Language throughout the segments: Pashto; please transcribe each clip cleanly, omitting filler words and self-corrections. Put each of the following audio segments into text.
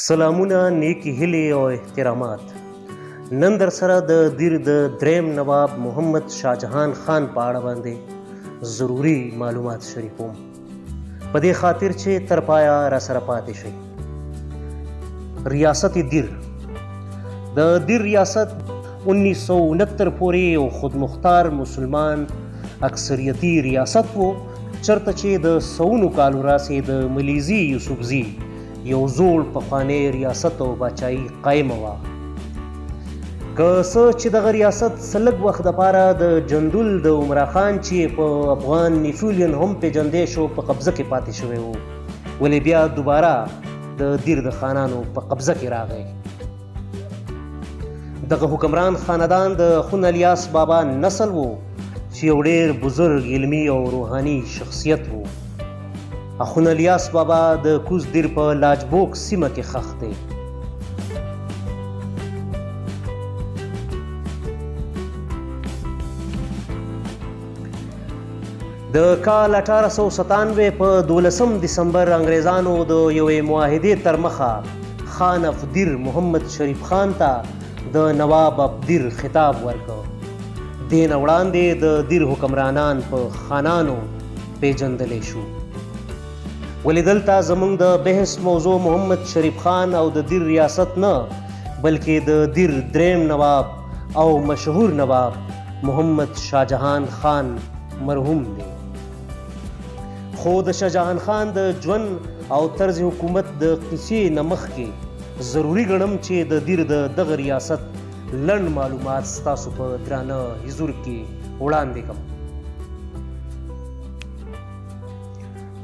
سلامونه نیکی هیلې او احترامات. نن در سره د دیر د دریم نواب محمد شاهجهان خان په اړه باندې ضروری معلومات شریکوم، په دې خاطر چې تر پایه را سره پاتې شئ. ریاست دیر د دیر ریاست 1969 پورې یو خودمختار مسلمان اکثریتی ریاست و، چرته چې د سونو کالو راسې د ملیزي یوسفزي یو زوړ پخوانی ریاست او باچایي قایمه وه. که څه چې دغه ریاست څه لږ وخت دپاره د جندول د عمرا خان چې په افغان نیپولیون هم پیژندی شو په قبضه کې پاتې شوی و، ولې بیا دوباره د دیر د خانانو په قبضه کې راغی. دغه حکمران خاندان د خون الیاس بابا نسل و چې یو ډېر بزرګ علمي او روحاني شخصیت و. اخون الیاس بابا د کوز دیر په لاجبوک سیمه کې ښخ دی. د کال 1897 په 12 دسمبر انګریزانو د یوې معاهدې تر مخه خان افدیر محمد شریف خان ته د نواب افدیر خطاب ورکړ. دې نه وړاندې د دیر حکمرانان په خانانو پیژندلی شو، ولې دلته زموږ د بحث موضوع محمد شریف خان او د دیر ریاست نه بلکې د دیر دریم نواب او مشهور نواب محمد شاهجهان خان مرحوم دی. خو د شاهجهان خان د ژوند او طرز حکومت د قصې نه مخکې ضروري ګڼم چې د دیر د دغه ریاست لنډ معلومات ستاسو په درانه حضور کې وړاندې کړم.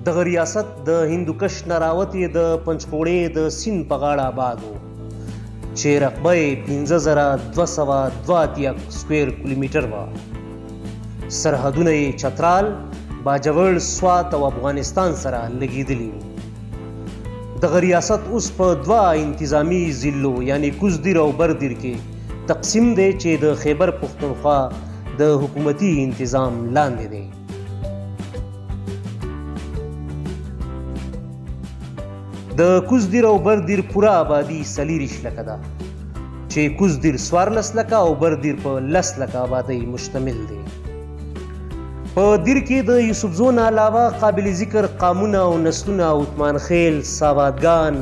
دغه ریاست د هندوکش نه راوتې د پنجپوړې د سیند په غاړه آباد و، چې رقبه یې 15282 سکویر کیلومیټر وه. سرحدونه یې چترال، باجوړ، سوات او افغانستان سره لګېدلي وو. دغه ریاست اوس په دوه انتظامي ضلعو یعنی کوز دیر او بر دیر کې تقسیم دی چې د خیبر پښتونخوا د حکومتي انتظام لاندې دی. د کوز دیر او بر دیر پوره آبادي 40 لکه ده، چې کوز دیر 14 لکه او بر دیر په 10 لکه آبادۍ مشتمل دی. په دیر کې د یوسفزو نه علاوه قابل ذکر قامونه او نسلونه عثمان خیل، ساوادګان،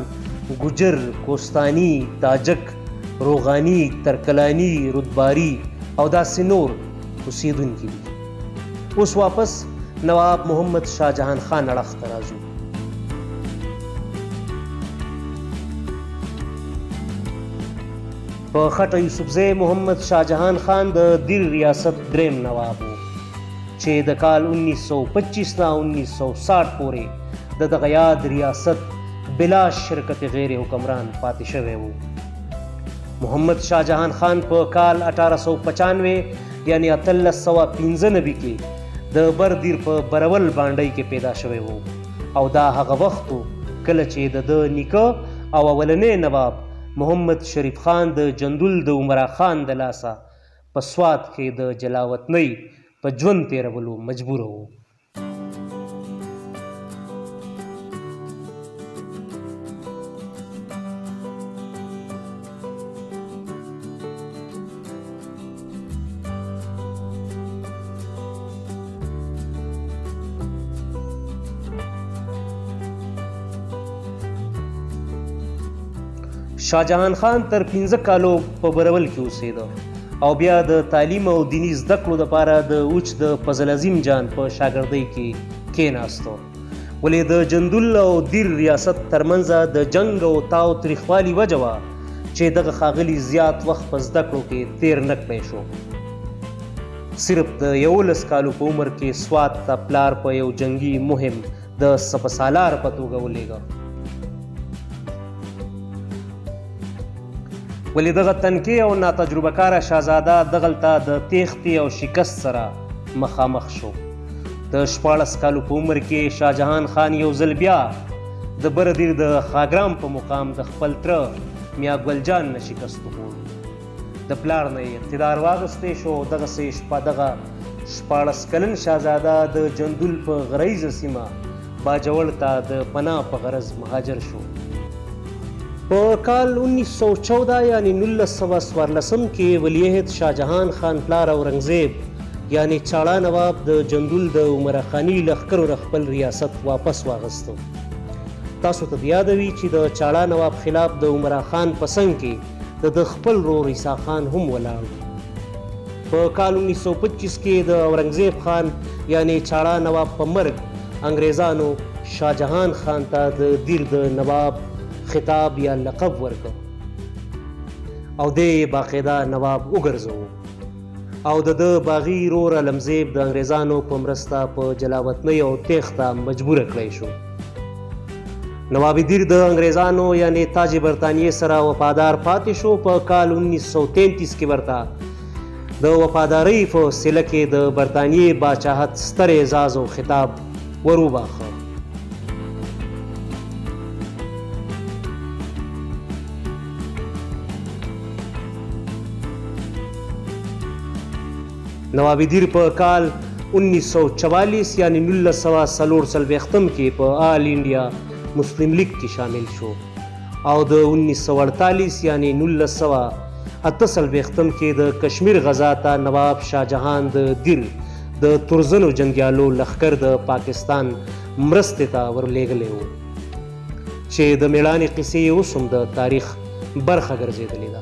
ګجر، کوستاني، تاجک، روغاني، ترکلاني، رودباري او داسې نور اوسېدونکي دي. اوس واپس نواب محمد شاهجهان خان اړخ ته راځو. په خټه یوسفزی محمد شاهجهان خان د دیر ریاست دریم نواب و، چې د کال 1925 نه 1960 پورې د دغه یاد ریاست بلا شرکت غیر حکمران پاتې شوی و. محمد شاهجهان خان په کال 1895 یعنی 1895 کې د بر دیر په برول بانډۍ کې پیدا شوی و، او دا هغه وخت و کله چې د نیکه او اولنی نواب محمد شریف خان د جندول د عمرا خان د لاسه په سوات کې د جلاوطنۍ په ژوند تیرولو مجبور و. شاهجهان خان تر 15 کالو په برول کې اوسېده او بیا د تعلیم او دیني زده کړو دپاره د اوچ د فضل عظیم جان په شاګردۍ کې کېناستو، ولې د جندول او دیر ریاست ترمنځه د جنګ او تاو تریخوالي وجه وه چې دغه ښاغلي زیات وخت په زده کړو کې تیر نه کړی شو. صرف د 11 کالو په عمر کې سوات ته پلار په یو جنګي مهم د سپه سالار په توګه ولېږه، ولې دغه تنکي او ناتجربه کاره شهزاده دغلته د تیښتې او شکست سره مخامخ شو. د 14 کالو په عمر کې شاهجهان خان یو ځل بیا د بر دیر د خاګرام په مقام د خپل تره میا ګلجان نه شکست وخوړ. د پلار نه یې اقتدار واخیستی شو. دغسې شپه دغه 14 کلن شهزاده د جندول په غریزه سیمه باجوړ ته د پناه په غرض مهاجر شو. په کال 1914 یعنی 1914 کې ولیعهد شاهجهان خان پلار اورنګزیب یعنی چاړه نواب د جندول د عمره خاني لښکرو نه خپل ریاست واپس واغستو. تاسو ته یاد وي چې د چاړه نواب خلاف د عمره خان په څنګ کې د خپل ورور عیسی خان هم ولاړ و. په کال 1925 کې د اورنګزیب خان یعنی چاړه نواب په مرګ انګریزانو شاهجهان خان ته د دیر د نواب خطاب یا لقب ورکړ او د باقاعده نواب وګرځاوه او د باغي رور علمزیب د انګریزانو په مرسته په جلاوطنۍ او تیښته مجبوره کړی شو. نواب دیر د انګریزانو یعنی تاج برطانیې سره وفادار پاتې شو. په کال 1933 کې ورته د وفادارۍ په سله کې د برطانیې باچاحت ستر اعزاز او خطاب وروباخه. نواب دیر په کال 1944 یعنی 1944 کې په آل انډیا مسلم لیگ کې شامل شو او د 1948 یعنی 1948 کې د کشمیر غزا ته نواب شاهجهان د دیر د ترزنو جنگیالو لښکر د پاکستان مرستې ته ورلېږلی و چې د میړانې قصې اوس هم د تاریخ برخه ګرځېدلې ده.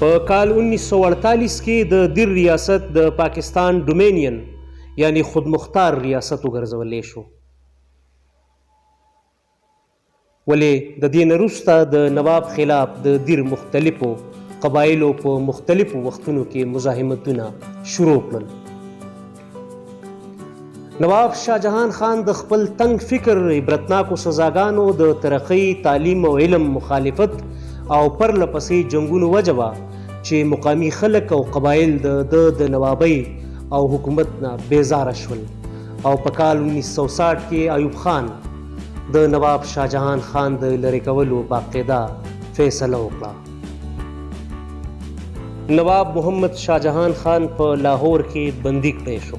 په کال 1948 کې د دیر ریاست د پاکستان ډومینین یعنی خودمختار ریاست وګرځولی شو. ولې د دې نه وروسته د نواب خلاف د دیر مختلفو قبایلو په مختلفو وختونو کې مزاحمتونه شروع کړل. نواب شاهجهان خان د خپل تنگ فکر عبرتناکو سزاګانو د ترقۍ تعلیم او علم مخالفت او پرله پسې جنګونو وجوه چې مقامی خلک او قبایل د نوابۍ او حکومت نه بیزاره شول او په کال 1960 کې ایوب خان د نواب شاهجهان خان د لرې کولو باقاعده فیصله وکړه. نواب محمد شاهجهان خان په لاهور کې بندي کړی شو.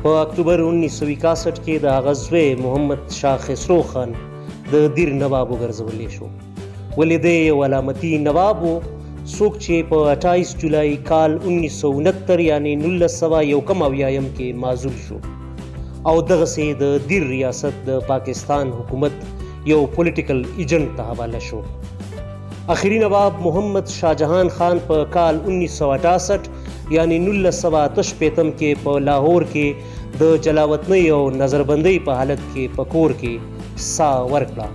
په اکتوبر 1961 کې د هغه زوی محمد شاه خسرو خان د دیر نواب وګرځولی شو. ولې دی یو علامتي نواب و څوک چې په 28 جولای کال 1969 یعنی 1991 کې معزول شو او دغسې د دیر ریاست د پاکستان حکومت یو پولیټیکل ایجنټ ته حواله شو. آخري نواب محمد شاهجهان خان په کال 1968 یعنی 1958 کې په لاهور کې د جلاوطنۍ او نظربندۍ په حالت کې په کور کې ساه ورکړه.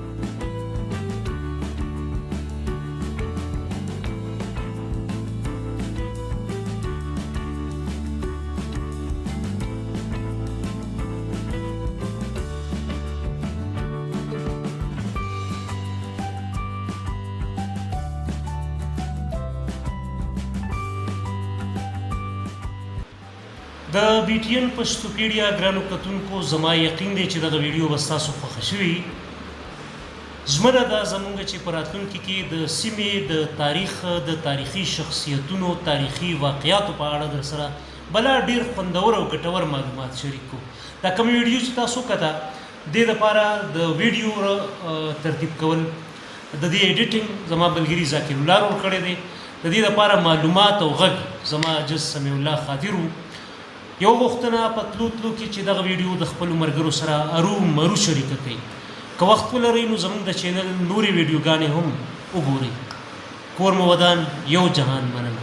د بی ټي ان پښتوپیډیا ګرانو کتونکو زما یقین دی چې دغه ویډیو به ستاسو خوښه شوي. ژمنه ده زموږ چې په راتلونکي کې د سیمې د تاریخ د تاریخي شخصیتونو تاریخي واقعاتو په اړه در سره بلا ډېر خوندور او ګټور معلومات شریک کړو. دا کوم ویډیو چې تاسو کته دې دپاره د ویډیو ترتیب کول د دې ایډیټینګ زما ملګري ذاکر الله ور کړی دی. د دې دپاره معلومات او غږ زما جز سمیع الله خاطر و. یو غوښتنه په تلو کې چې دغه ویډیو د خپلو ملګرو سره ارومرو شریکه کړئ. که وخت ولرئ نو زموږ د چینل نورې ویډیوګانې هم وګورئ. کور مو ودان، یو جهان مننه.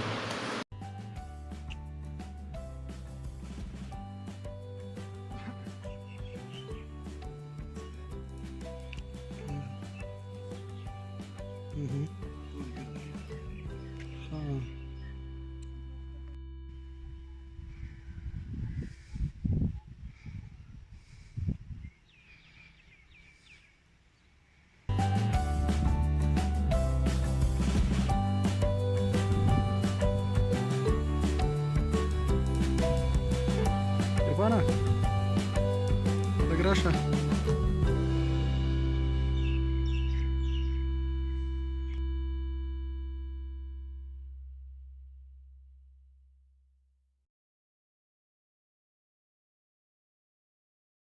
Ивана, Граша.